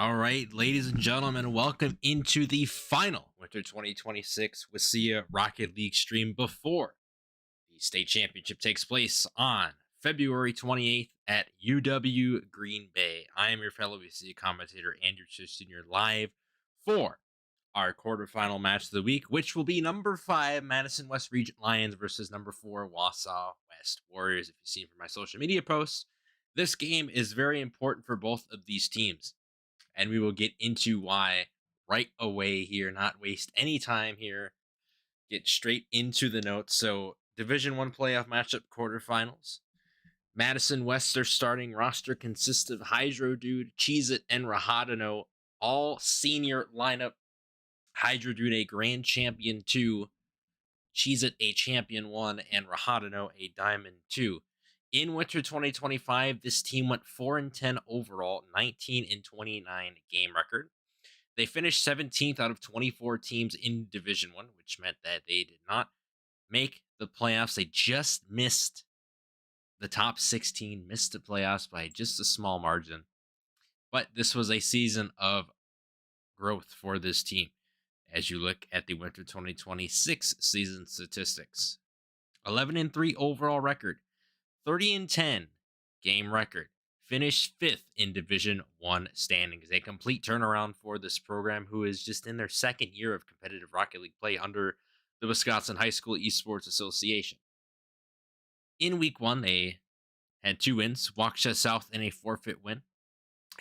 All right, ladies and gentlemen, welcome into the final Winter 2026 WIHSEA Rocket League stream before the State Championship takes place on February 28th at UW Green Bay. I am your fellow WIHSEA commentator, Andrew Senior, live for our quarterfinal match of the week, which will be number 5 Madison West Regent Lions versus number 4 Wausau West Warriors. If you've seen from my social media posts, this game is very important for both of these teams, and we will get into why right away here, not waste any time here, get straight into the notes. So Division 1 playoff matchup quarterfinals. Madison West, their starting roster consists of Hydrodude, CheezIt, and Rajadinho, all senior lineup. Hydrodude a grand champion 2, CheezIt a champion 1, and Rajadinho a diamond 2. In Winter 2025, this team went 4-10 overall, 19-29 game record. They finished 17th out of 24 teams in Division 1, which meant that they did not make the playoffs. They just missed the top 16, missed the playoffs by just a small margin. But this was a season of growth for this team as you look at the Winter 2026 season statistics. 11-3 overall record, 30-10 game record, finished 5th in Division 1 standings. A complete turnaround for this program, who is just in their second year of competitive Rocket League play under the Wisconsin High School Esports Association. In Week 1, they had 2 wins, Wausau South in a forfeit win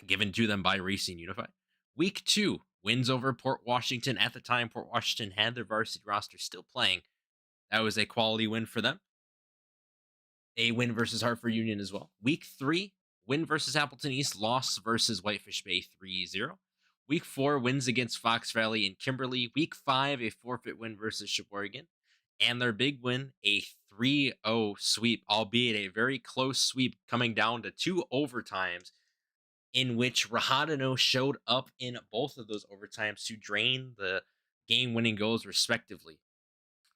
given to them by Racine Unified. Week 2, wins over Port Washington. At the time, Port Washington had their varsity roster still playing. That was a quality win for them. A win versus Hartford Union as well. Week 3, win versus Appleton East, loss versus Whitefish Bay 3-0. Week 4, wins against Fox Valley and Kimberly. Week 5, a forfeit win versus Sheboygan. And their big win, a 3-0 sweep, albeit a very close sweep coming down to 2 overtimes, in which Rajadinho showed up in both of those overtimes to drain the game-winning goals respectively.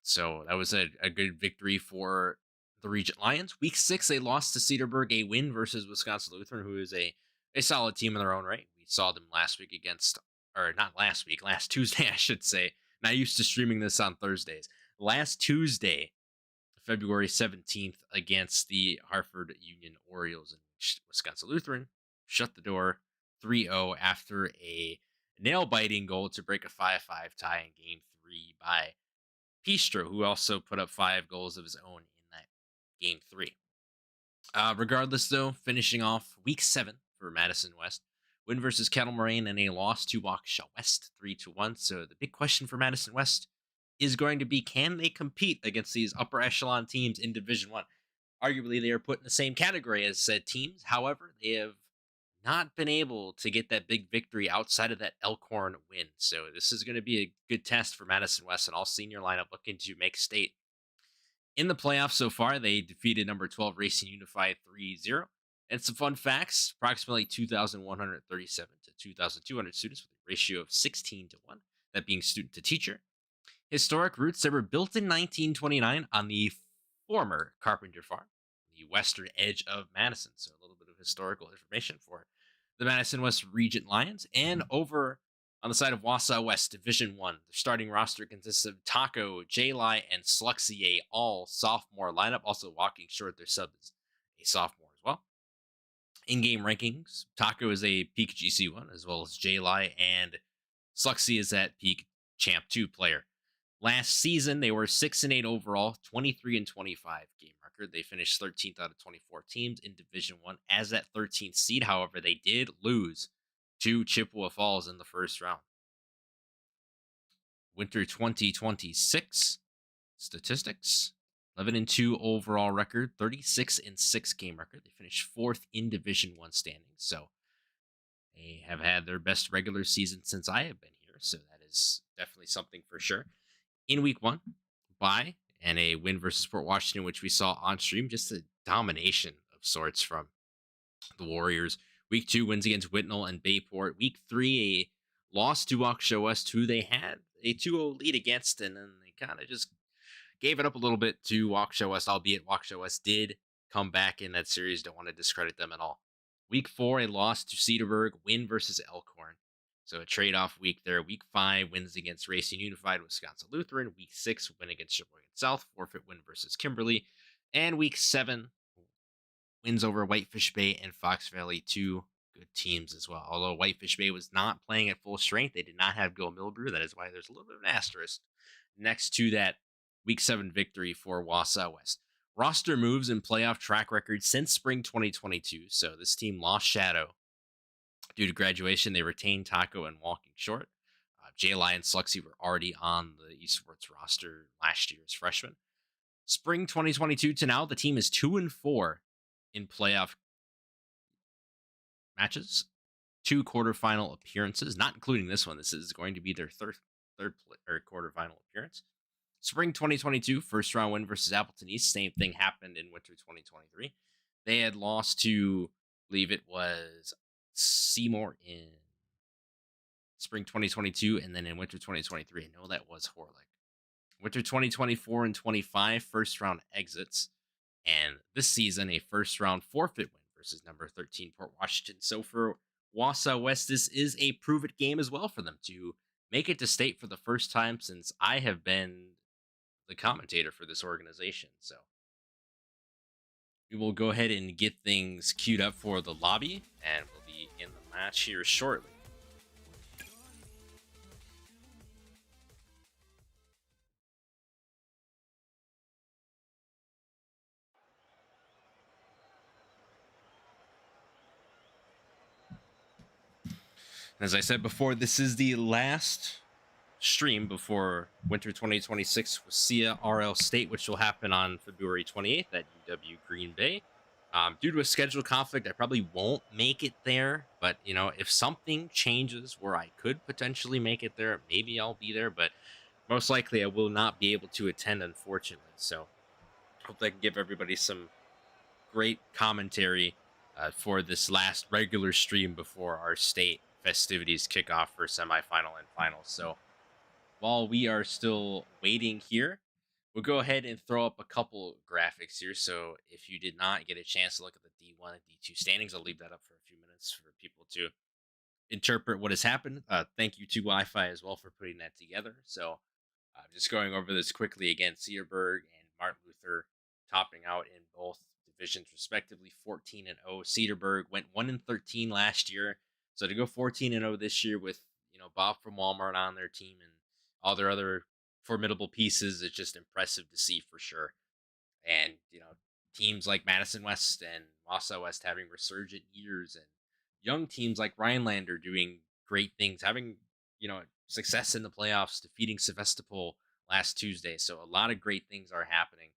So that was a good victory for the Regent Lions. Week 6, they lost to Cedarburg, a win versus Wisco Lutheran, who is a solid team in their own right. We saw them last Tuesday, I should say. Not used to streaming this on Thursdays. Last Tuesday, February 17th, against the Hartford Union Orioles, and Wisco Lutheran shut the door 3-0 after a nail-biting goal to break a 5-5 tie in Game 3 by Pistro, who also put up 5 goals of his own in that Game 3. Regardless, though, finishing off Week 7 for Madison West, win versus Kettle Moraine and a loss to Wausau West 3-1. So the big question for Madison West is going to be, can they compete against these upper echelon teams in Division 1? Arguably, they are put in the same category as said teams. However, they have not been able to get that big victory outside of that Elkhorn win. So this is going to be a good test for Madison West, and all senior lineup looking to make state. In the playoffs so far, they defeated number 12 Racine Unified 3-0. And some fun facts, approximately 2,137 to 2,200 students with a ratio of 16-1, that being student to teacher. Historic roots, they were built in 1929 on the former Carpenter Farm, the western edge of Madison. So a little bit of historical information for the Madison West Regent Lions. And over on the side of Wausau West, Division 1, the starting roster consists of Taco, J-Li, and Sluxier, all sophomore lineup. Also walking short, their sub is a sophomore as well. In-game rankings, Taco is a peak GC1, as well as J-Li, and Sluxy is that peak Champ 2 player. Last season, they were 6-8 overall, 23-25 game record. They finished 13th out of 24 teams in Division 1 as that 13th seed. However, they did lose to Chippewa Falls in the first round. Winter 2026 statistics: 11-2 overall record, 36-6 game record. They finished 4th in Division 1 standings. So they have had their best regular season since I have been here. So that is definitely something for sure. In Week 1, bye, and a win versus Port Washington, which we saw on stream, just a domination of sorts from the Warriors. Week 2, wins against Whitnall and Bayport. Week 3, a loss to Wausau West, who they had a 2-0 lead against, and then they kind of just gave it up a little bit to Wausau West, albeit Wausau West did come back in that series. Don't want to discredit them at all. Week 4, a loss to Cedarburg, win versus Elkhorn. So a trade-off week there. Week 5, wins against Racine Unified, Wisco Lutheran. Week 6, win against Sheboygan South, forfeit win versus Kimberly. And week 7, wins over Whitefish Bay and Fox Valley, two good teams as well. Although Whitefish Bay was not playing at full strength, they did not have Go Milbrew. That is why there's a little bit of an asterisk next to that week 7 victory for Wausau West. Roster moves and playoff track record since spring 2022. So this team lost Shadow due to graduation. They retained Taco and Walking Short. J-Lie and Sluxy were already on the Esports roster last year as freshmen. Spring 2022 to now, the team is 2-4 in playoff matches, 2 quarterfinal appearances, not including this one. This is going to be their third quarterfinal appearance. Spring 2022, first round win versus Appleton East. Same thing happened in winter 2023. They had lost to, I believe it was Seymour in spring 2022, and then in winter 2023, I know that was Horlick. Winter 2024 and 25, first round exits. And this season, a first round forfeit win versus number 13 Port Washington. So for Wausau West, this is a prove it game as well for them to make it to state for the first time since I have been the commentator for this organization. So we will go ahead and get things queued up for the lobby, and we'll be in the match here shortly. As I said before, this is the last stream before winter 2026 WIHSEA RL State, which will happen on February 28th at UW Green Bay. Due to a schedule conflict, I probably won't make it there, but if something changes where I could potentially make it there, maybe I'll be there, but most likely I will not be able to attend, unfortunately. So hope I can give everybody some great commentary for this last regular stream before our state festivities kick off for semifinal and finals. So while we are still waiting here, we'll go ahead and throw up a couple graphics here. So if you did not get a chance to look at the D1 and D2 standings, I'll leave that up for a few minutes for people to interpret what has happened. Thank you to Wi-Fi as well for putting that together. So just going over this quickly again, Cedarburg and Martin Luther topping out in both divisions respectively, 14-0. Cedarburg went 1-13 last year. So to go 14-0 this year with, Bob from Walmart on their team and all their other formidable pieces, it's just impressive to see for sure. And, teams like Madison West and Wausau West having resurgent years, and young teams like Rhinelander doing great things, having, success in the playoffs, defeating Sevastopol last Tuesday. So a lot of great things are happening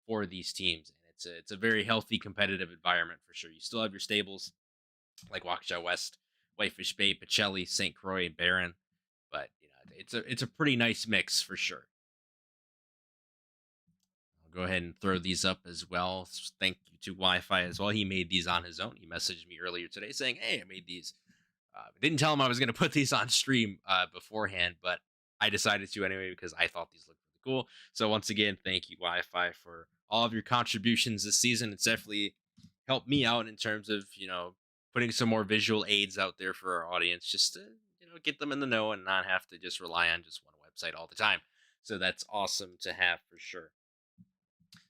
for these teams. And it's a very healthy competitive environment for sure. You still have your stables like Waukesha West, Whitefish Bay, Pacelli, St. Croix, and Barron. But it's a pretty nice mix for sure. I'll go ahead and throw these up as well. Thank you to Wi-Fi as well. He made these on his own. He messaged me earlier today saying, "Hey, I made these." Didn't tell him I was going to put these on stream beforehand, but I decided to anyway because I thought these looked really cool. So once again, thank you Wi-Fi for all of your contributions this season. It's definitely helped me out in terms of putting some more visual aids out there for our audience, just to get them in the know and not have to just rely on just one website all the time. So that's awesome to have for sure.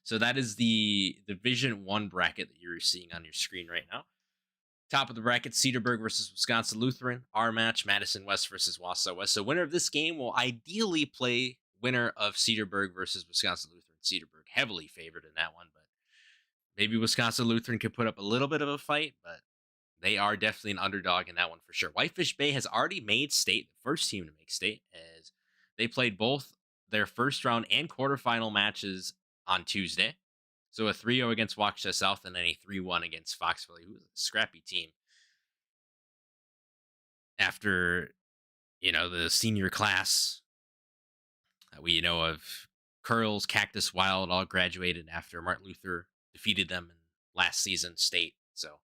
So that is the Division 1 bracket that you're seeing on your screen right now. Top of the bracket, Cedarburg versus Wisco Lutheran. Our match, Madison West versus Wausau West. So winner of this game will ideally play winner of Cedarburg versus Wisco Lutheran. Cedarburg heavily favored in that one, but maybe Wisco Lutheran could put up a little bit of a fight, but they are definitely an underdog in that one for sure. Whitefish Bay has already made state, the first team to make state, as they played both their first round and quarterfinal matches on Tuesday. So a 3-0 against Waukesha South and then a 3-1 against Fox Valley, who was a scrappy team. After, the senior class that we know of, Curls, Cactus Wild all graduated after Martin Luther defeated them in last season state. So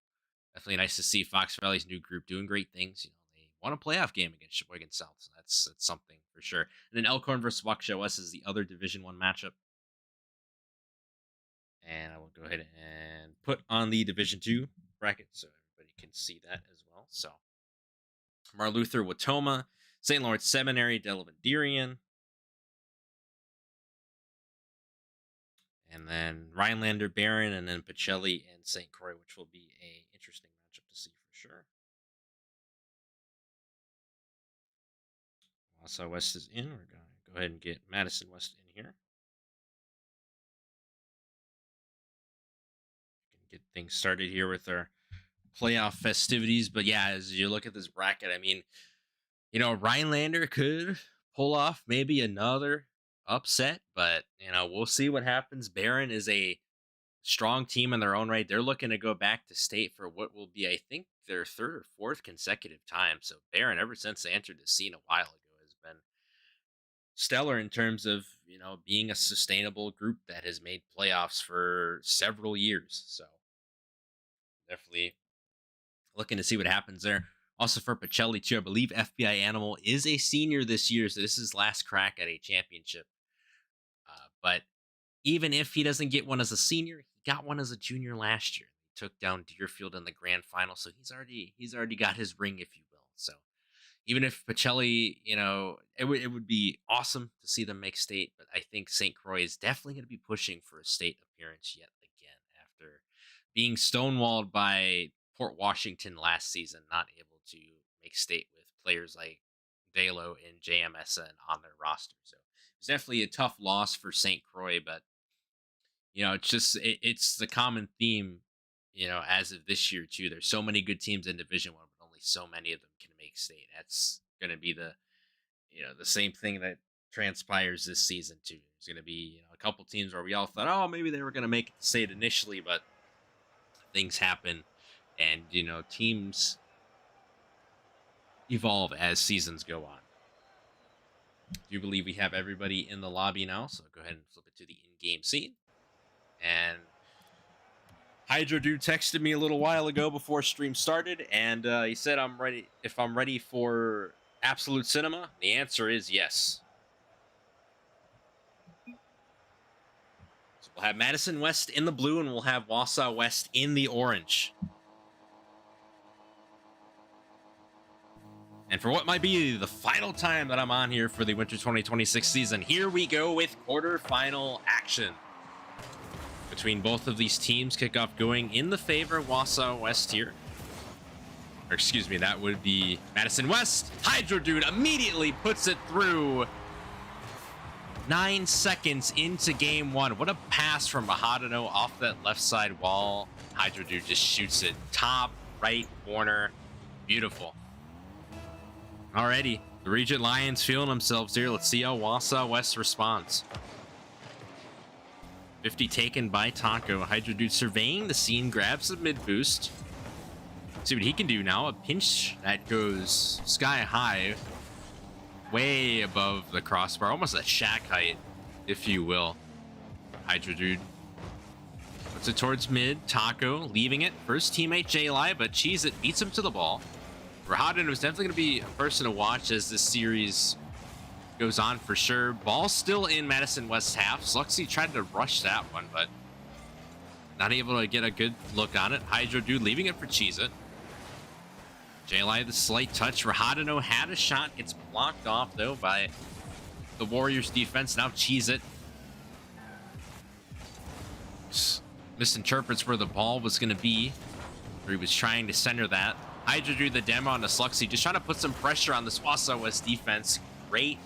definitely nice to see Fox Valley's new group doing great things. They won a playoff game against Sheboygan South, so that's something for sure. And then Elkhorn versus Waukesha West is the other Division 1 matchup. And I will go ahead and put on the Division 2 bracket so everybody we can see that as well. So Marluther Watoma, St. Lawrence Seminary, Delaware, and then Rhinelander Barron, and then Pacelli and St. Croix, which will be a interesting matchup to see for sure. Wausau West is in. We're going to go ahead and get Madison West in here. Get things started here with our playoff festivities. But yeah, as you look at this bracket, I mean, you know, Rhinelander could pull off maybe another upset, but you know, we'll see what happens. Barron is a strong team in their own right. They're looking to go back to state for what will be, I think, their third or fourth consecutive time. So Barron, ever since they entered the scene a while ago, has been stellar in terms of, you know, being a sustainable group that has made playoffs for several years. So definitely looking to see what happens there. Also for Pacelli too, I believe FBI Animal is a senior this year, so this is his last crack at a championship. But even if he doesn't get one as a senior, he got one as a junior last year. He took down Deerfield in the grand final, so he's already got his ring, if you will. So even if Pacelli, you know, it would be awesome to see them make state, but I think St. Croix is definitely going to be pushing for a state appearance yet again after being stonewalled by Port Washington last season, not able to make state with players like Dalo and JMSN on their roster. So it's definitely a tough loss for St. Croix, but you know, it's the common theme, you know, as of this year too. There's so many good teams in Division 1, but only so many of them can make state. That's going to be the, you know, the same thing that transpires this season too. There's going to be, you know, a couple teams where we all thought, oh, maybe they were going to make it to state initially, but things happen, and you know, teams evolve as seasons go on. I do believe we have everybody in the lobby now, so go ahead and flip it to the in-game scene. And Hydrodude texted me a little while ago before stream started, and he said I'm ready. If I'm ready for Absolute Cinema, the answer is yes. So we'll have Madison West in the blue, and we'll have Wausau West in the orange. And for what might be the final time that I'm on here for the Winter 2026 season, here we go with quarterfinal action between both of these teams. Kickoff going in the favor of Wausau West here. Or excuse me, that would be Madison West. Hydrodude immediately puts it through. 9 seconds into game one. What a pass from Rajadinho off that left side wall. Hydrodude just shoots it top right corner. Beautiful. Alrighty, the Regent Lions feeling themselves here. Let's see how Wausau West responds. 50 taken by Taco. Hydrodude surveying the scene, grabs the mid boost. See what he can do now. A pinch that goes sky high, way above the crossbar, almost a shack height, if you will. Hydrodude puts it towards mid. Taco leaving it for his teammate JLI, but CheezIt beats him to the ball. Rajadinho is definitely going to be a person to watch as this series goes on for sure. Ball still in Madison West's half. Sluxy tried to rush that one, but not able to get a good look on it. Hydrodude leaving it for CheezIt. JLI the slight touch. Rajadinho had a shot. Gets blocked off, though, by the Warriors defense. Now CheezIt misinterprets where the ball was going to be, where he was trying to center that. Hydrodude the demo on the Sluxy, just trying to put some pressure on this Wausau West defense. Great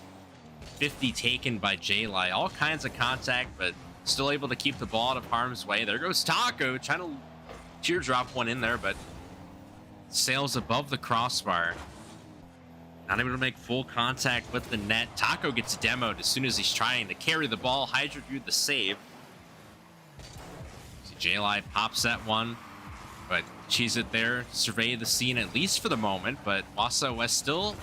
50 taken by JLI. All kinds of contact, but still able to keep the ball out of harm's way. There goes Taco, trying to teardrop one in there, but sails above the crossbar. Not able to make full contact with the net. Taco gets demoed as soon as he's trying to carry the ball. Hydrodude the save. See, JLI pops that one, but CheezIt there, survey the scene at least for the moment, but Wausau West still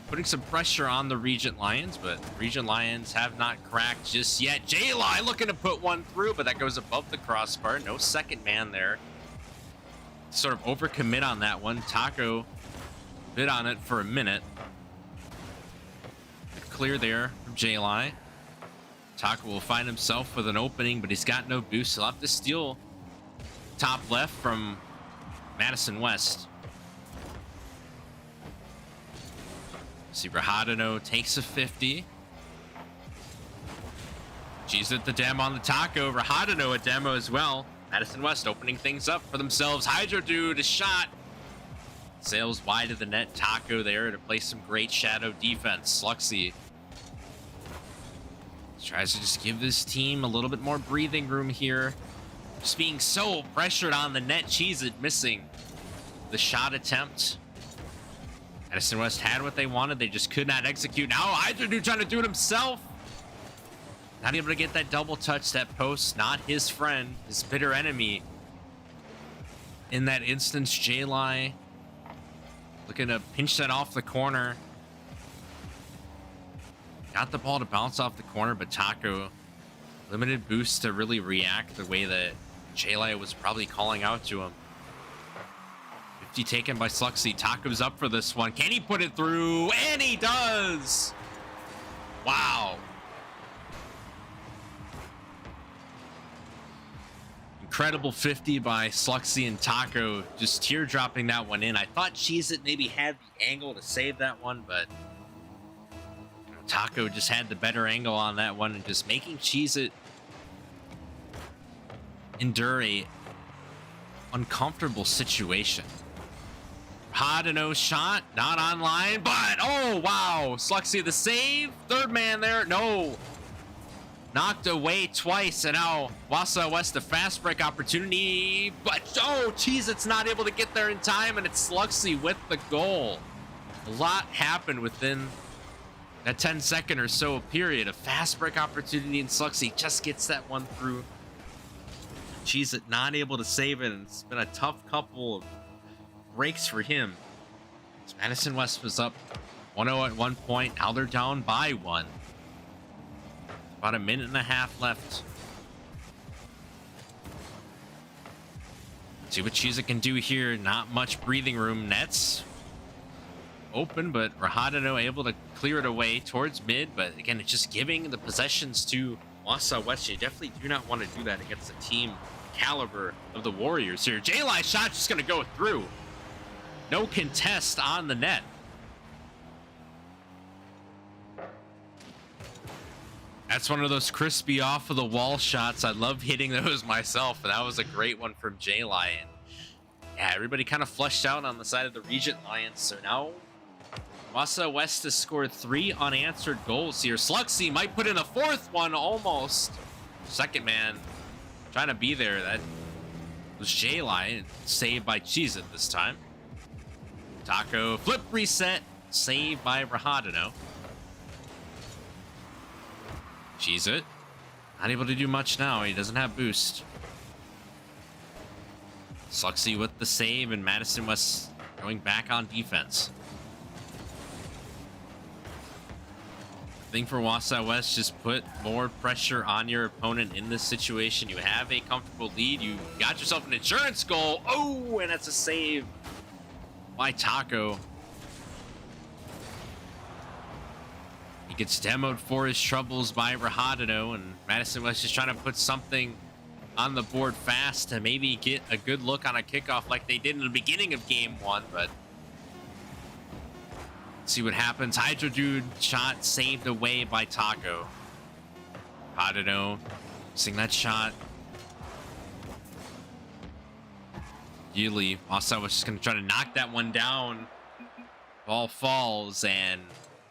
putting some pressure on the Regent Lions, but Regent Lions have not cracked just yet. JLI looking to put one through, but that goes above the crossbar. No second man there. Sort of overcommit on that one. Taco bit on it for a minute. Clear there from JLI. Taco will find himself with an opening, but he's got no boost. He'll have to steal top left from Madison West. See, Rajadinho takes a 50. CheezIt the demo on the taco. Rajadinho a demo as well. Madison West opening things up for themselves. Hydrodude a shot. Sails wide of the net. Taco there to play some great shadow defense. Sluxy tries to just give this team a little bit more breathing room here. Just being so pressured on the net. CheezIt missing the shot attempt. Madison West had what they wanted. They just could not execute. Now Hydrodude trying to do it himself. Not able to get that double touch. That post, not his friend, his bitter enemy. In that instance, J-Li looking to pinch that off the corner. Got the ball to bounce off the corner, but Taco limited boost to really react the way that J-Li was probably calling out to him. 50 taken by Sluxy. Taco's up for this one. Can he put it through? And he does! Wow. Incredible 50 by Sluxy and Taco, just teardropping that one in. I thought CheezIt maybe had the angle to save that one, but Taco just had the better angle on that one and just making CheezIt endure a uncomfortable situation. Rajadinho shot, not online, but oh wow, Sluxy the save, third man there, no. Knocked away twice, and now Wausau West a fast break opportunity, but oh, CheezIt's not able to get there in time, and it's Sluxy with the goal. A lot happened within that 10-second or so period. A fast break opportunity, and Sluxy just gets that one through. CheezIt not able to save it, and it's been a tough couple of breaks for him. So Madison West was up 1-0 at one point. Now they're down by 1. About a minute and a half left. See what CheezIt can do here. Not much breathing room. Nets open, but Rajadinho able to clear it away towards mid. But again, it's just giving the possessions to Wausau West. You definitely do not want to do that against a team caliber of the Warriors here. J-Li shot just going to go through. No contest on the net. That's one of those crispy off of the wall shots. I love hitting those myself, and that was a great one from J-Li. And yeah, everybody kind of flushed out on the side of the Regent Lions. So now Wausau West has scored 3 unanswered goals here. Sluxy might put in a 4th one almost. Second man trying to be there. That was J-Li, saved by CheezIt this time. Taco flip reset, saved by Rajadinho. CheezIt not able to do much now. He doesn't have boost. Sluxy with the save, and Madison West going back on defense. The thing for Wausau West, just put more pressure on your opponent in this situation. You have a comfortable lead. You got yourself an insurance goal. Oh, and that's a save by Taco. He gets demoed for his troubles by Rajadinho, and Madison West just trying to put something on the board fast to maybe get a good look on a kickoff like they did in the beginning of game 1, but let's see what happens. Hydrodude shot saved away by Taco. Rajadinho missing that shot. Yuli, Wausau was just going to try to knock that one down. Ball falls, and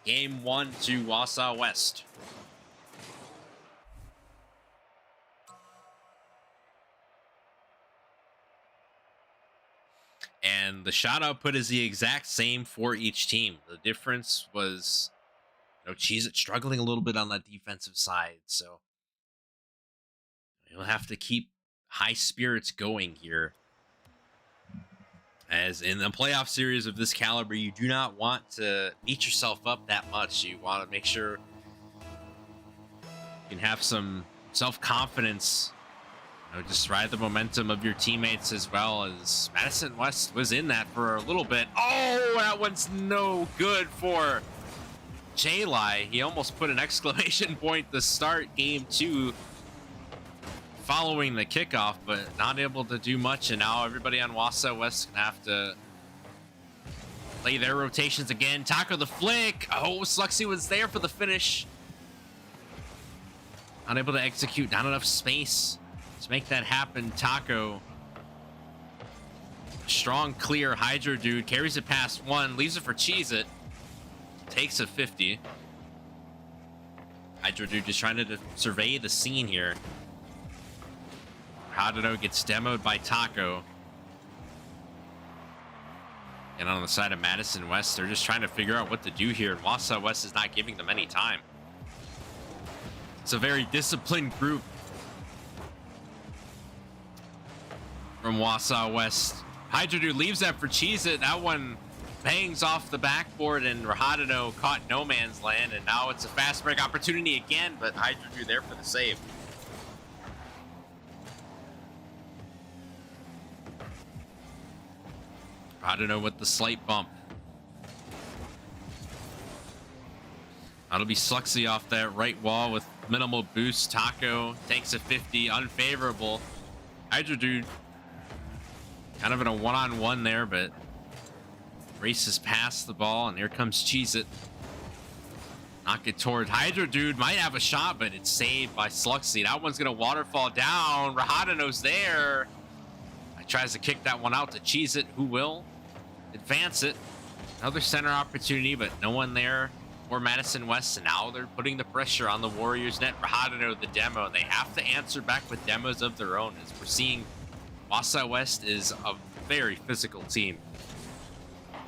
game 1 to Wausau West. And the shot output is the exact same for each team. The difference was, CheezIt struggling a little bit on that defensive side. So you'll have to keep high spirits going here. As in a playoff series of this caliber, you do not want to beat yourself up that much. You want to make sure you can have some self-confidence. Just ride the momentum of your teammates, as well as Madison West was in that for a little bit. Oh, that one's no good for J-Li. He almost put an exclamation point to start game 2. following the kickoff, but not able to do much. And now everybody on Wausau West gonna have to play their rotations again. Taco the flick. Oh, Sluxy was there for the finish. Unable to execute. Not enough space to make that happen. Taco. Strong clear. Hydrodude carries it past one. Leaves it for CheezIt. Takes a 50. Hydrodude just trying to survey the scene here. Rajadinho gets demoed by Taco. And on the side of Madison West, they're just trying to figure out what to do here. And Wausau West is not giving them any time. It's a very disciplined group from Wausau West. Hydrodude leaves that for CheezIt. That one bangs off the backboard, and Rajadinho caught no man's land. And now it's a fast break opportunity again, but Hydrodude there for the save. Rajadinho with the slight bump. That'll be Sluxy off that right wall with minimal boost. Taco takes a 50, unfavorable. Hydrodude kind of in a one-on-one there, but races past the ball, and here comes CheezIt. Knock it toward Hydrodude. Might have a shot, but it's saved by Sluxy. That one's gonna waterfall down. Rajadinho's there. Tries to kick that one out to CheezIt, who will advance it. Another center opportunity, but no one there for Madison West. And now they're putting the pressure on the Warriors net. Rajadinho the demo. They have to answer back with demos of their own, as we're seeing Wausau West is a very physical team in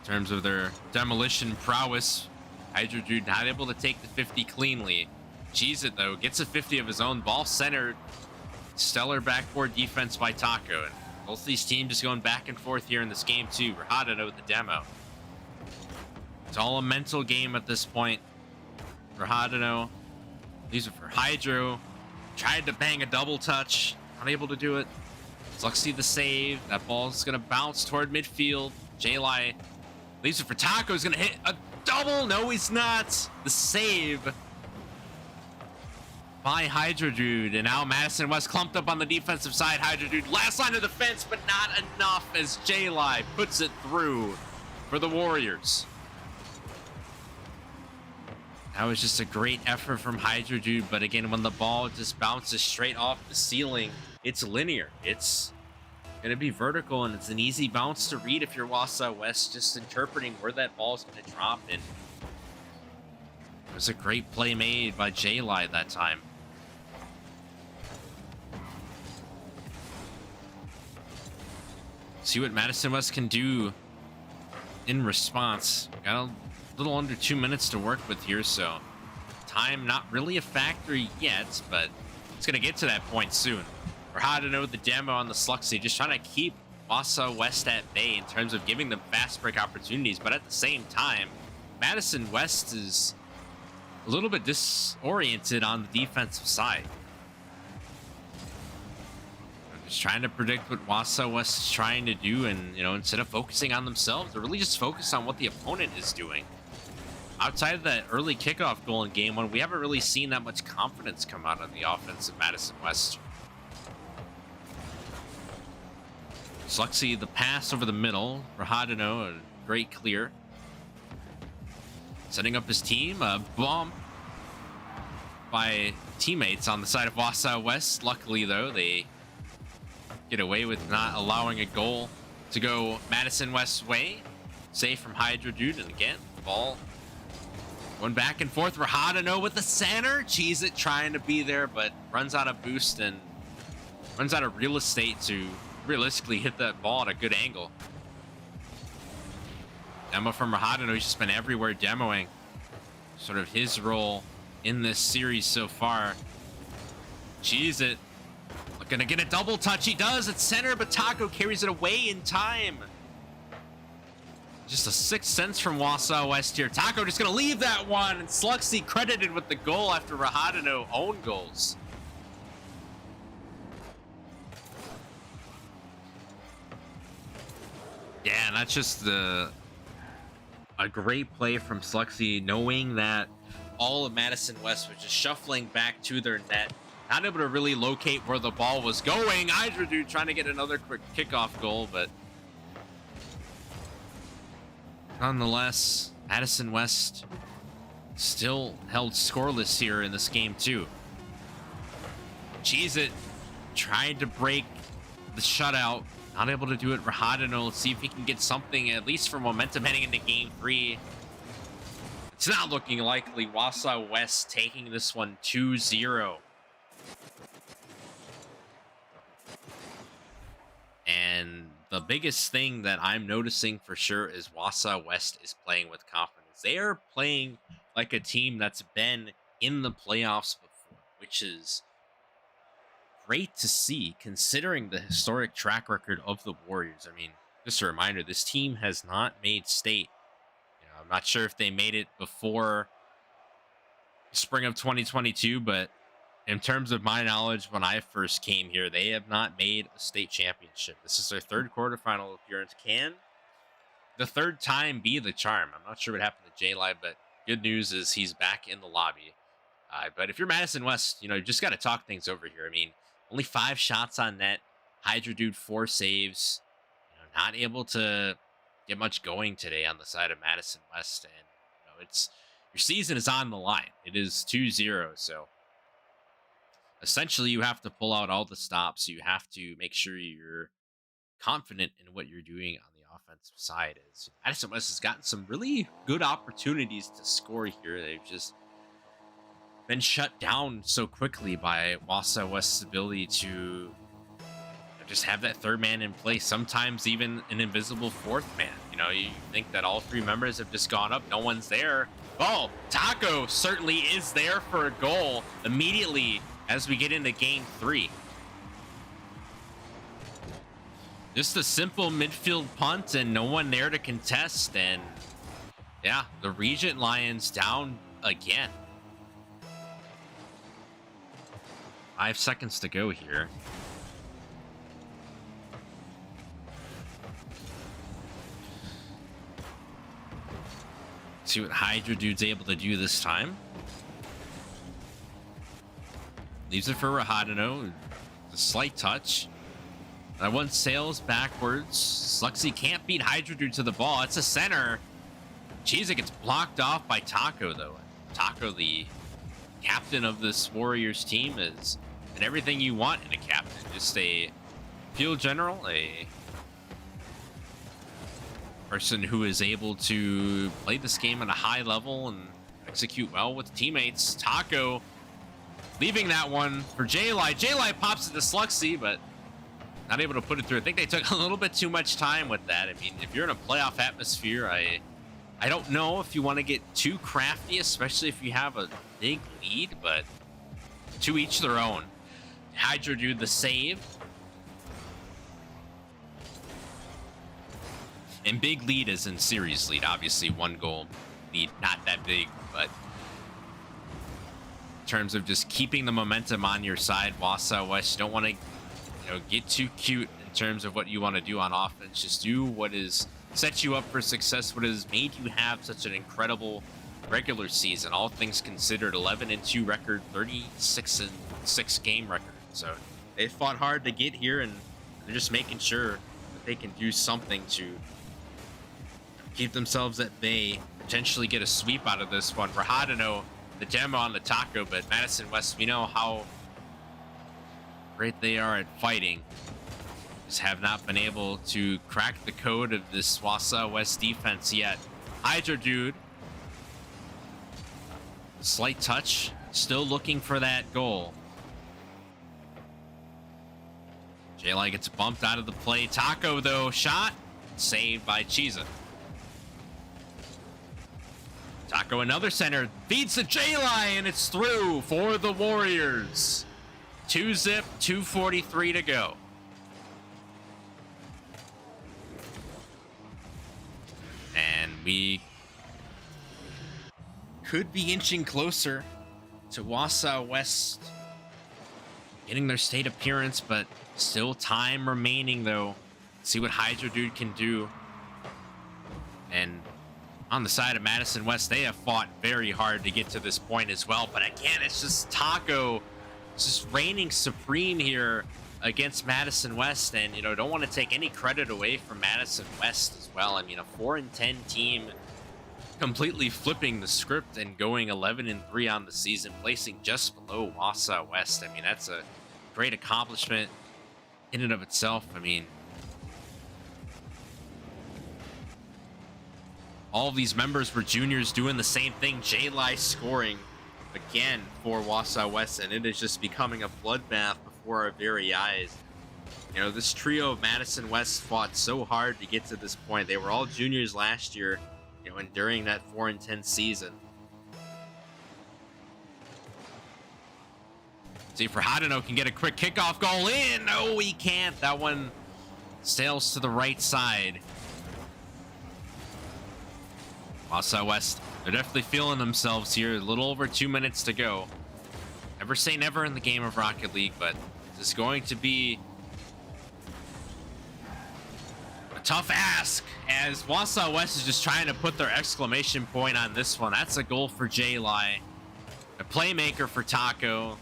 terms of their demolition prowess. Hydrodude not able to take the 50 cleanly. CheezIt, though, gets a 50 of his own. Ball centered. Stellar backboard defense by Taco, and both these teams just going back and forth here in this game too. Rajadinho with the demo. It's all a mental game at this point. Rajadinho leaves it for Hydro. Tried to bang a double touch, unable to do it. Sluxy the save. That ball's gonna bounce toward midfield. J-Li leaves it for Taco. He's gonna hit a double. No, he's not. The save by Hydrodude, and now Madison West clumped up on the defensive side. Hydrodude last line of defense, but not enough, as J-Li puts it through for the Warriors. That was just a great effort from Hydrodude, but again, when the ball just bounces straight off the ceiling, it's linear. It's gonna be vertical, and it's an easy bounce to read if you're Wausau West, just interpreting where that ball's gonna drop in. It was a great play made by J-Li that time. See what Madison West can do in response. Got a little under 2 minutes to work with here, so time not really a factor yet, but it's gonna get to that point soon. Rajadinho the demo on the Sluxy, just trying to keep Wausau West at bay in terms of giving them fast break opportunities, but at the same time, Madison West is a little bit disoriented on the defensive side. I'm just trying to predict what Wausau West is trying to do, and instead of focusing on themselves, they're really just focused on what the opponent is doing. Outside of that early kickoff goal in game one, we haven't really seen that much confidence come out of the offense of Madison West. Sluxy the pass over the middle. Rajadinho, a great clear. Setting up his team, a bump by teammates on the side of Wausau West. Luckily, though, they get away with not allowing a goal to go Madison West's way. Save from Hydrodude, and again, the ball going back and forth. Rajadinho with the center. CheezIt trying to be there, but runs out of boost and runs out of real estate to realistically hit that ball at a good angle. Demo from Rajadinho. He's just been everywhere demoing. Sort of his role in this series so far. CheezIt looking to get a double touch. He does. It's center, but Taco carries it away in time. Just a sixth sense from Wausau West here. Taco just going to leave that one, and Sluxy credited with the goal after Rajadinho own goals. Yeah, and that's just a great play from Sluxy, knowing that all of Madison West was just shuffling back to their net, not able to really locate where the ball was going. Hydrodude trying to get another quick kickoff goal, but nonetheless, Madison West still held scoreless here in this game too. CheezIt tried to break the shutout, not able to do it. Rajadinho, let's see if he can get something at least for momentum heading into game 3. It's not looking likely. Wausau West taking this one 2-0. And the biggest thing that I'm noticing for sure is Wausau West is playing with confidence. They are playing like a team that's been in the playoffs before, which is great to see considering the historic track record of the Warriors. I mean, just a reminder, this team has not made state. I'm not sure if they made it before spring of 2022, but in terms of my knowledge, when I first came here, they have not made a state championship. This is their third quarterfinal appearance. Can the third time be the charm? I'm not sure what happened to J-Live, but good news is he's back in the lobby. But if you're Madison West, you just got to talk things over here. I mean, only 5 shots on net. Hydrodude 4 saves. Not able to get much going today on the side of Madison West, and it's your season is on the line. It is 2-0, so essentially you have to pull out all the stops. You have to make sure you're confident in what you're doing on the offensive side. As Madison West has gotten some really good opportunities to score here, they've just been shut down so quickly by Wausau West's ability to just have that third man in place, sometimes even an invisible fourth man. You think that all 3 members have just gone up, no one's there. Oh, Taco certainly is there for a goal immediately as we get into game 3. Just a simple midfield punt and no one there to contest, and yeah, the Regent Lions down again. 5 seconds to go here. See what Hydrodude's able to do this time. Leaves it for Rajadinho. A slight touch. That one sails backwards. Sluxy can't beat Hydrodude to the ball. It's a center. CheezIt gets blocked off by Taco, though. Taco, the captain of this Warriors team, is and everything you want in a captain. Just a field general, a person who is able to play this game at a high level and execute well with teammates. Taco leaving that one for J-Live. J-Live pops it to Sluxy, but not able to put it through. I think they took a little bit too much time with that. I mean, if you're in a playoff atmosphere, I don't know if you want to get too crafty, especially if you have a big lead, but to each their own. Hydrodude the save. And big lead is in series lead. Obviously, 1 goal lead, not that big, but in terms of just keeping the momentum on your side, Wausau West, you don't want to get too cute in terms of what you want to do on offense. Just do what is set you up for success, what has made you have such an incredible regular season. All things considered, 11-2 record, 36-6 game record. So they fought hard to get here, and they're just making sure that they can do something to keep themselves at bay, potentially get a sweep out of this one. Rajadinho, the demo on the Taco, but Madison West, we know how great they are at fighting. Just have not been able to crack the code of this Wausau West defense yet. Hydrodude, slight touch, still looking for that goal. J-Live gets bumped out of the play. Taco, though, shot, saved by CheezIt. Taco, another center, feeds the J-Live, and it's through for the Warriors. 2-zip, 2:43 to go. And we could be inching closer to Wausau West getting their state appearance, but still time remaining, though. See what Hydrodude can do. And on the side of Madison West, they have fought very hard to get to this point as well. But again, it's just Taco just reigning supreme here against Madison West, and don't want to take any credit away from Madison West as well. I mean, a 4-10 team completely flipping the script and going 11-3 on the season, placing just below Wausau West. I mean, that's a great accomplishment in and of itself. I mean, all of these members were juniors doing the same thing. J-Li scoring again for Wausau West, and it is just becoming a bloodbath before our very eyes. This trio of Madison West fought so hard to get to this point. They were all juniors last year, and during that 4-10 season. See if Rajadinho can get a quick kickoff goal in. No, he can't. That one sails to the right side. Wausau West, they're definitely feeling themselves here. A little over 2 minutes to go. Never say never in the game of Rocket League, but this is going to be a tough ask, as Wausau West is just trying to put their exclamation point on this one. That's a goal for J-Li. A playmaker for Taco.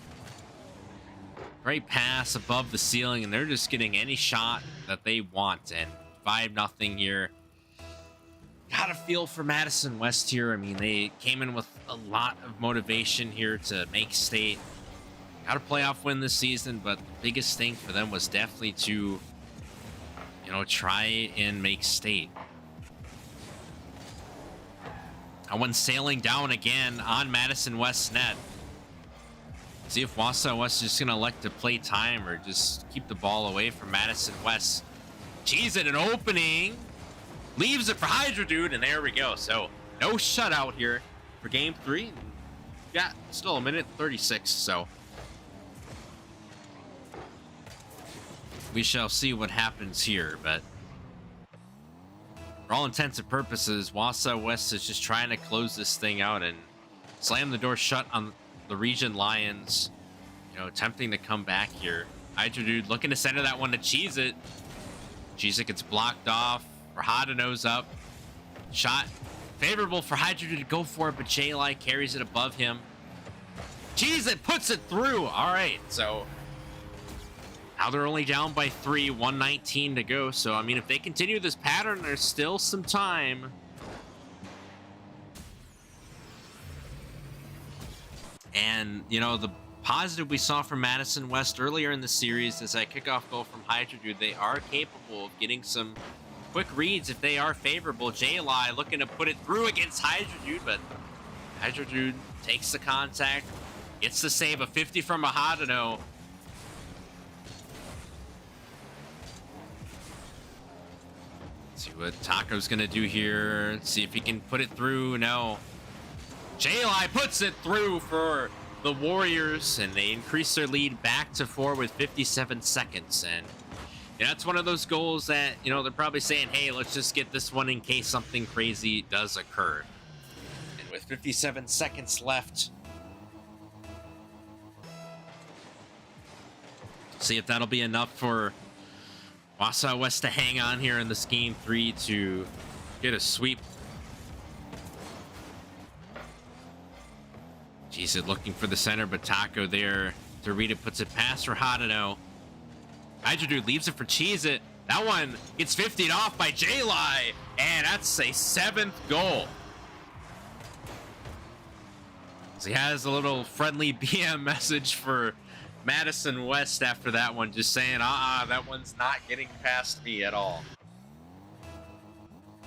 Great pass above the ceiling, and they're just getting any shot that they want. And 5-0 here. Got a feel for Madison West here. I mean, they came in with a lot of motivation here to make state. Got a playoff win this season, but the biggest thing for them was definitely to, try and make state. That one sailing down again on Madison West's net. See if Wausau West is just going to elect to play time or just keep the ball away from Madison West. CheezIt, an opening. Leaves it for Hydrodude, and there we go. So, no shutout here for Game 3. Yeah, still a minute 36, so we shall see what happens here, but for all intents and purposes, Wausau West is just trying to close this thing out and slam the door shut on the Regent Lions, attempting to come back here. Hydrodude looking to center that one to CheezIt. CheezIt gets blocked off. Rajadinho's up. Shot favorable for Hydrodude to go for it, but J-Li carries it above him. CheezIt puts it through. All right, so now they're only down by 3, 1:19 to go. So, I mean, if they continue this pattern, there's still some time. And, the positive we saw from Madison West earlier in the series is that kickoff goal from Hydrodude. They are capable of getting some quick reads if they are favorable. J-Li looking to put it through against Hydrodude, but Hydrodude takes the contact, gets the save, a 50 from Rajadinho. See what Taco's gonna do here. See if he can put it through. No. J-Li puts it through for the Warriors, and they increase their lead back to 4 with 57 seconds. And that's one of those goals that, they're probably saying, hey, let's just get this one in case something crazy does occur. And with 57 seconds left, see if that'll be enough for Wausau West to hang on here in this Game 3 to get a sweep. CheezIt looking for the center, but Taco there. Dorita puts it past Rajadinho. Hydrodude leaves it for CheezIt. That one gets 50'd off by J-Li, and that's a 7th goal. So he has a little friendly BM message for Madison West after that one, just saying, that one's not getting past me at all.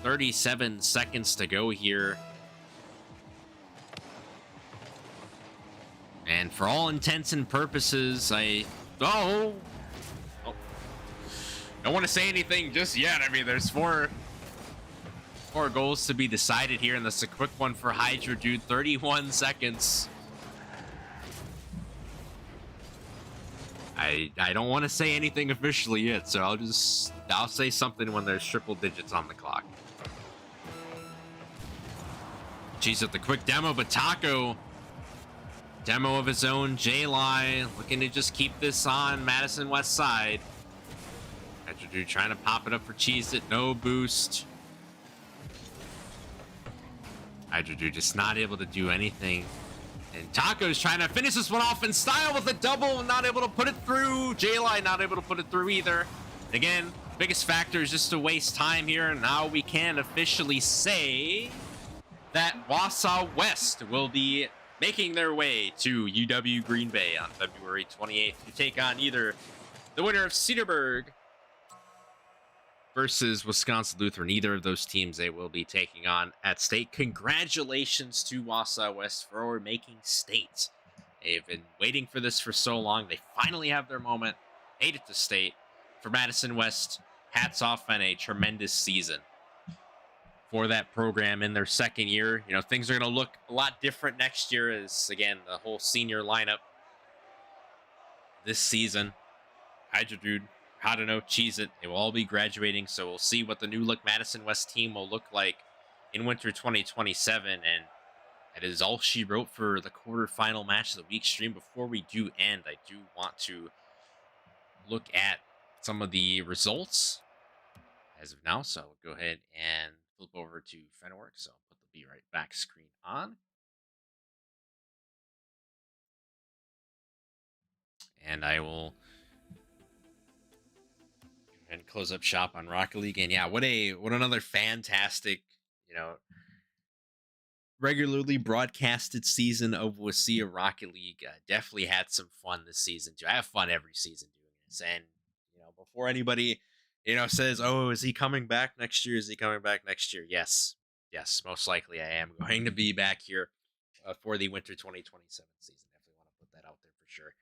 37 seconds to go here. And for all intents and purposes, don't want to say anything just yet. I mean, there's four goals to be decided here, and that's a quick one for Hydrodude. 31 seconds. I don't want to say anything officially yet, so I'll say something when there's triple digits on the clock. CheezIt the quick demo, but Taco demo of his own. J-Li looking to just keep this on Madison West side. Hydrodude trying to pop it up for CheezIt. No boost. Hydrodude just not able to do anything And Taco's trying to finish this one off in style with a double, not able to put it through. J-Line not able to put it through either. And again, biggest factor is just to waste time here. And now we can officially say that Wausau West will be making their way to UW Green Bay on February 28th to take on either the winner of Cedarburg versus Wisconsin Lutheran. Either of those teams they will be taking on at state. Congratulations to Wausau West for making state. They've been waiting for this for so long. They finally have their moment. Made it to state. For Madison West, hats off on a tremendous season for that program in their second year. You know, things are going to look a lot different next year as, again, the whole senior lineup this season. Hydrodude, Rajadinho, CheezIt, they will all be graduating, so we'll see what the new look Madison West team will look like in winter 2027, and that is all she wrote for the quarterfinal match of the week stream. Before we do end, I do want to look at some of the results as of now, so we'll go ahead and flip over to Fenwork, so I'll put the Be Right Back screen on. And I will and close up shop on Rocket League. And yeah, what another fantastic, you know, regularly broadcasted season of WIHSEA Rocket League. Definitely had some fun this season too. I have fun every season doing this. And, you know, before anybody, you know, says, oh, is he coming back next year? Is he coming back next year? Yes, most likely I am going to be back here for the winter 2027 season. Definitely want to put that out there for sure.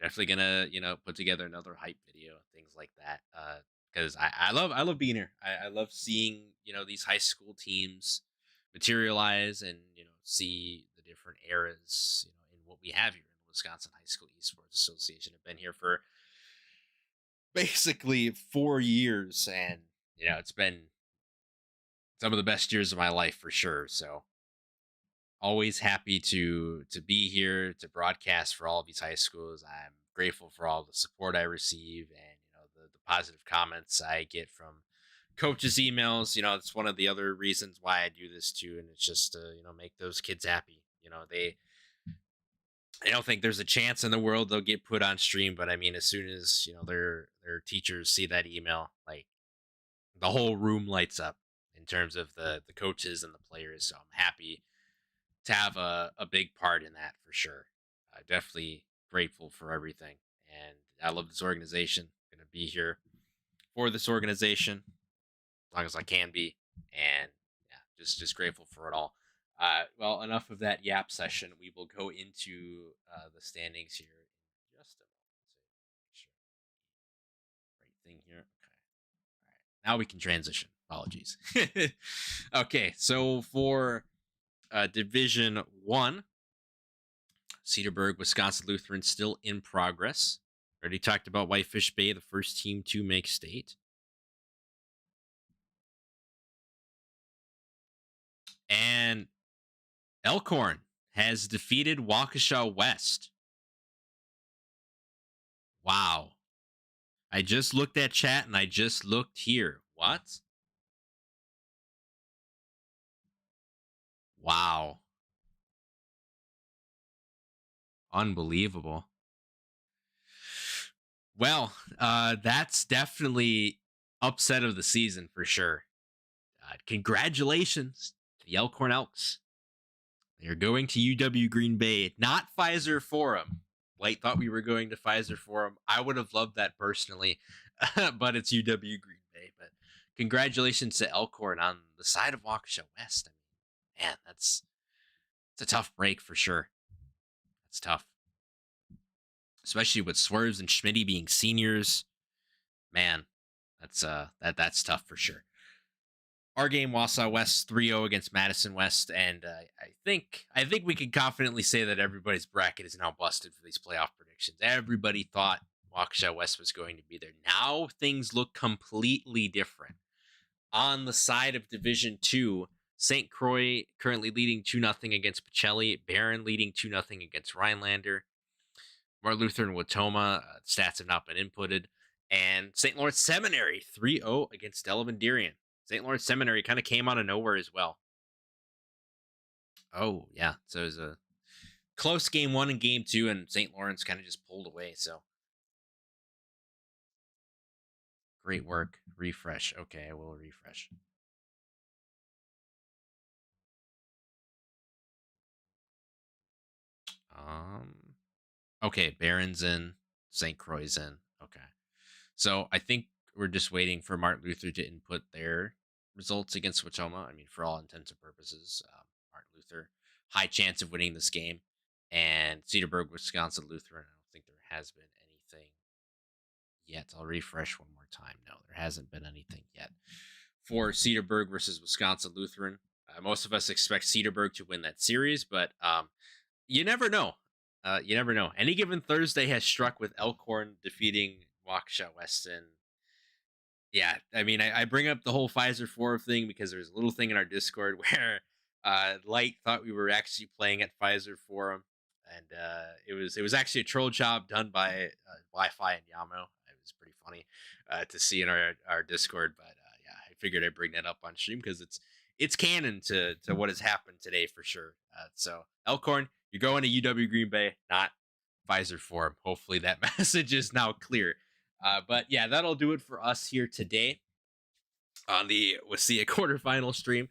Definitely gonna, you know, put together another hype video, things like that. Because I love being here. I love seeing, you know, these high school teams materialize and, you know, see the different eras, you know, in what we have here in the Wisconsin High School Esports Association. I've been here for basically 4 years, and, you know, it's been some of the best years of my life for sure. So always happy to be here to broadcast for all of these high schools. I'm grateful for all the support I receive, and, you know, the positive comments I get from coaches' emails. You know, it's one of the other reasons why I do this too, and it's just to, you know, make those kids happy. You know, I don't think there's a chance in the world they'll get put on stream, but I mean, as soon as, you know, their teachers see that email, like, the whole room lights up in terms of the coaches and the players. So I'm happy to have a big part in that for sure. Definitely grateful for everything, and I love this organization. Gonna be here for this organization as long as I can be, and yeah, just grateful for it all. Well, enough of that yap session. We will go into the standings here in just a moment. Make sure right thing here. Okay, all right, now we can transition. Apologies. Okay, so for Division 1, Cedarburg, Wisconsin Lutheran still in progress. Already talked about Whitefish Bay, the first team to make state. And Elkhorn has defeated Waukesha West. Wow. I just looked at chat and I just looked here. What? Wow. Unbelievable. Well, that's definitely upset of the season for sure. Congratulations to the Elkhorn Elks. They're going to UW Green Bay, not Pfizer Forum. Light thought we were going to Pfizer Forum. I would have loved that personally, but it's UW Green Bay. But congratulations to Elkhorn on the side of Waukesha West. I mean, man, it's a tough break for sure. It's tough, especially with Swerves and Schmitty being seniors. Man, that's tough for sure. Our game, Wausau West 3-0 against Madison West, and I think we can confidently say that everybody's bracket is now busted for these playoff predictions. Everybody thought Waukesha West was going to be there. Now things look completely different. On the side of Division 2, St. Croix currently leading 2-0 against Pacelli, Barron leading 2-0 against Rhinelander, Martin Lutheran Watoma, stats have not been inputted, and St. Lawrence Seminary 3-0 against Delavan Darien. St. Lawrence Seminary kind of came out of nowhere as well. Oh, yeah. So it was close game 1 and game 2, and St. Lawrence kind of just pulled away. So great work. Refresh. Okay, I will refresh. Okay, Barron's in, St. Croix's in. Okay. So I think we're just waiting for Martin Luther to input their results against Watoma. I mean, for all intents and purposes, Martin Luther, high chance of winning this game. And Cedarburg, Wisconsin Lutheran, I don't think there has been anything yet. I'll refresh one more time. No, there hasn't been anything yet. For Cedarburg versus Wisconsin Lutheran, most of us expect Cedarburg to win that series, but you never know. You never know. Any given Thursday has struck with Elkhorn defeating Wausau West. And yeah, I mean, I bring up the whole Pfizer 4 thing because there's a little thing in our Discord where Light thought we were actually playing at Pfizer Forum, and it was actually a troll job done by Wi-Fi and Yamo. It was pretty funny to see in our Discord, but yeah, I figured I'd bring that up on stream because it's canon to what has happened today for sure. So Elkhorn, you're going to UW Green Bay, not Pfizer Forum. Hopefully that message is now clear. But yeah, that'll do it for us here today on the WIHSEA quarterfinal stream.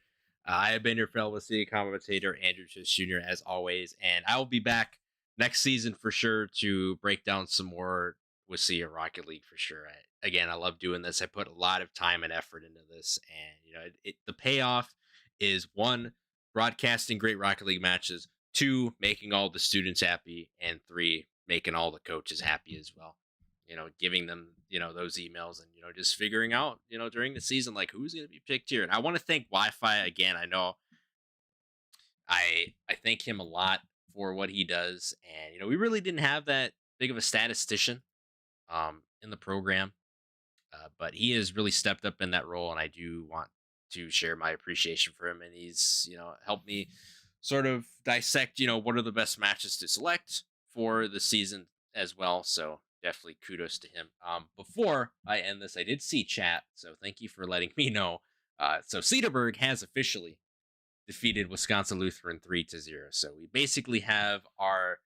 I have been your fellow WIHSEA commentator, Andrew Chiz Jr., as always, and I will be back next season for sure to break down some more WIHSEA Rocket League for sure. Again, I love doing this. I put a lot of time and effort into this, and the payoff is 1, broadcasting great Rocket League matches, 2, making all the students happy, and 3, making all the coaches happy as well. Giving them, those emails and, just figuring out, during the season, like who's going to be picked here. And I want to thank Wi-Fi again. I know I thank him a lot for what he does. And, we really didn't have that big of a statistician in the program, but he has really stepped up in that role. And I do want to share my appreciation for him. And he's, helped me sort of dissect, what are the best matches to select for the season as well. So definitely kudos to him. Before I end this, I did see chat, so thank you for letting me know. So Cedarburg has officially defeated Wisconsin Lutheran 3-0. So we basically have our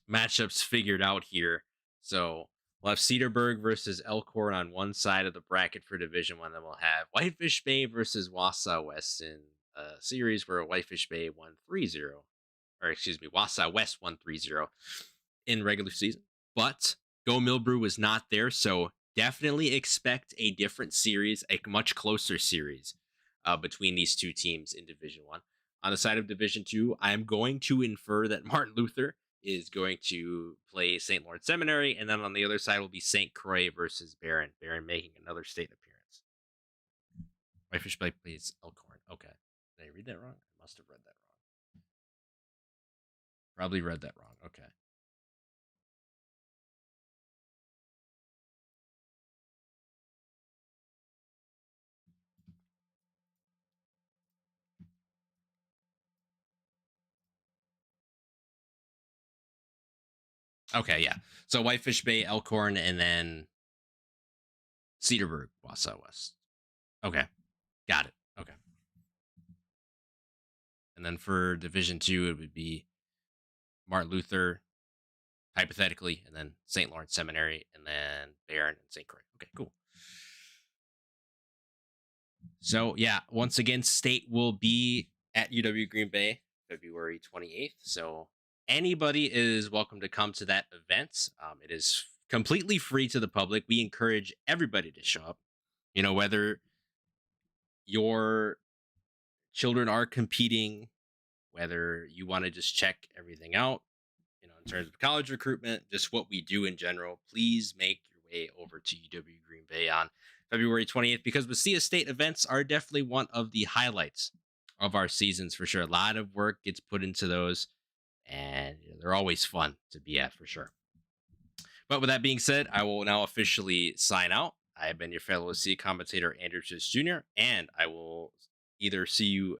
matchups figured out here. So we'll have Cedarburg versus Elkhorn on one side of the bracket for Division 1. Then we'll have Whitefish Bay versus Wausau West in a series where Whitefish Bay won 3-0. Or excuse me, Wausau West won 3-0 in regular season. But Go Millbrew was not there, so definitely expect a different series, a much closer series between these two teams in Division 1. On the side of Division 2, I am going to infer that Martin Luther is going to play St. Lawrence Seminary, and then on the other side will be St. Croix versus Barron. Barron making another state appearance. Whitefish Bay plays Elkhorn. Okay. Did I read that wrong? I must have read that wrong. Probably read that wrong. Okay. Okay, yeah. So Whitefish Bay, Elkhorn, and then Cedarburg, Wausau West. Okay, got it. Okay. And then for Division 2, it would be Martin Luther, hypothetically, and then St. Lawrence Seminary, and then Barron and St. Croix. Okay, cool. So, yeah, once again, State will be at UW Green Bay, February 28th. So anybody is welcome to come to that event. It is completely free to the public. We encourage everybody to show up. Whether your children are competing, whether you want to just check everything out, in terms of college recruitment, just what we do in general, please make your way over to UW Green Bay on February 28th, because WIHSEA State events are definitely one of the highlights of our seasons for sure. A lot of work gets put into those, and they're always fun to be at for sure. But with that being said, I will now officially sign out. I have been your fellow WIHSEA commentator, Andrew Chiz Jr., and I will either see you